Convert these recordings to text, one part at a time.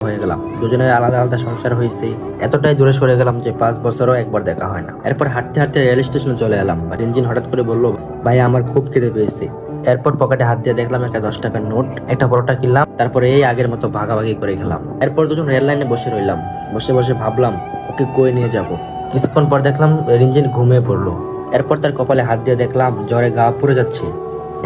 হয়ে গেলাম। দুজনের আলাদা আলাদা সংসার হয়েছে। এতটাই দূরে সরে গেলাম যে 5 বছরও একবার দেখা হয় না। এরপর হাঁটতে হাঁটতে রেল স্টেশনে চলে এলাম। রিনজিন হঠাৎ করে বলল, ভাই আমার খুব খিদে পেয়েছে। এরপর পকেটে হাত দিয়ে দেখলাম একটা 10 টাকার নোট, একটা পরোটা কিনলাম, তারপরে এই আগের মতো ভাগাভাগি করে খেলাম। এরপর দুজন রেল লাইনে বসে রইলাম। বসে বসে ভাবলাম ওকে কই নিয়ে যাব। কিছুক্ষণ পর দেখলাম রিনজিন ঘুমিয়ে পড়লো। এরপর তার কপালে হাত দিয়ে দেখলাম জ্বরে গা পুড়ে যাচ্ছে।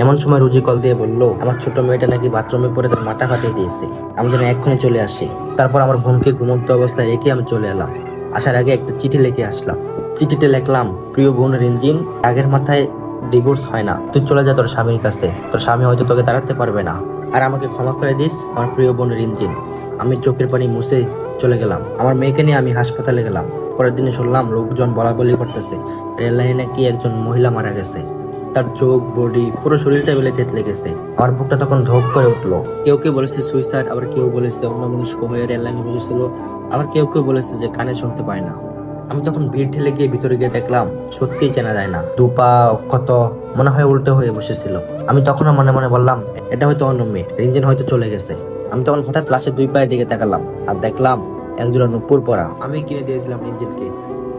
এমন সময় রুজি কল দিয়ে বলল, আমার ছোট মেয়েটা নাকি বাথরুমে পড়ে তার মাথা ফাটিয়ে দিয়েছে, আমি যেন এক্ষুনি চলে আসি। তারপর আমার বোনকে ঘুমন্ত অবস্থায় রেখে আমি চলে এলাম। আসার আগে একটা চিঠি লিখে আসলাম। চিঠিতে লিখলাম, প্রিয় বোন রিনজিন, আগের মাথায় ডিভোর্স হয় না, তুই চলে যা তোর স্বামীর কাছে, তোর স্বামী হয়তো তোকে তাড়াতে পারবে না, আর আমাকে ক্ষমা করে দিস আমার প্রিয় বোন রিনজিন। আমি চোখের পানি মুছে চলে গেলাম। আমার মেয়েকে নিয়ে আমি হাসপাতালে গেলাম। পরের দিনে শুনলাম লোকজন বলা বলি করতেছে রেল লাইনে নাকি একজন মহিলা মারা গেছে। তার চোখ, বডি, পুরো শরীরটা বেলে থেতলে গেছে। আমার বুকটা তখন ধক করে উঠলো। কেউ কেউ বলেছে সুইসাইড, আবার কেউ বলেছে অন্য মনস্ক হয়ে রেল লাইনে বসেছিল, আবার কেউ কেউ বলেছে যে কানে শুনতে পায় না। আমি তখন ভিড় ঠেলে গিয়ে ভিতরে গিয়ে দেখলাম সত্যিই চেনা যায় না। দুপা অক্ষত, মনে হয় উল্টো হয়ে বসেছিল। আমি তখন মনে মনে বললাম এটা হয়তো অন্য মেয়ে, রিনজিন হয়তো চলে গেছে। আমি তখন হঠাৎ লাশের 2 পায়ের দিকে তাকালাম আর দেখলাম একজোড়া নুপুর পরা। আমি কিনে দিয়েছিলাম রিনজিনকে।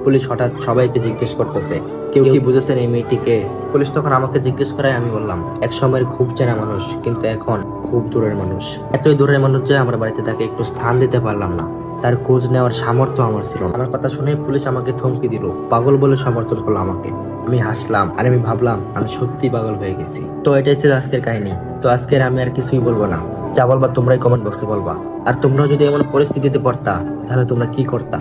পুলিশ হঠাৎ সবাইকে জিজ্ঞেস করতেছে কেউ কি বুঝেছেন এই মেয়েটিকে। পুলিশ তখন আমাকে জিজ্ঞেস করায় আমি বললাম এক সময়ের খুব চেনা মানুষ, কিন্তু এখন খুব দূরের মানুষ। এতই দূরের মানুষ যে আমার বাড়িতে তাকে একটু স্থান দিতে পারলাম না, তার খোঁজ নেওয়ার সামর্থ্য আমার ছিল না। আমার কথা শুনে পুলিশ আমাকে থমকে দিল, পাগল বলে সমর্থন করলো আমাকে। আমি হাসলাম আর আমি ভাবলাম আমি সত্যি পাগল হয়ে গেছি। তো এটাই ছিল আজকের কাহিনী। তো আজকের আমি আর কিছুই বলবো না, যা বলবা তোমরাই কমেন্ট বক্সে বলবা। আর তোমরাও যদি এমন পরিস্থিতিতে পড়তা তাহলে তোমরা কি করতা।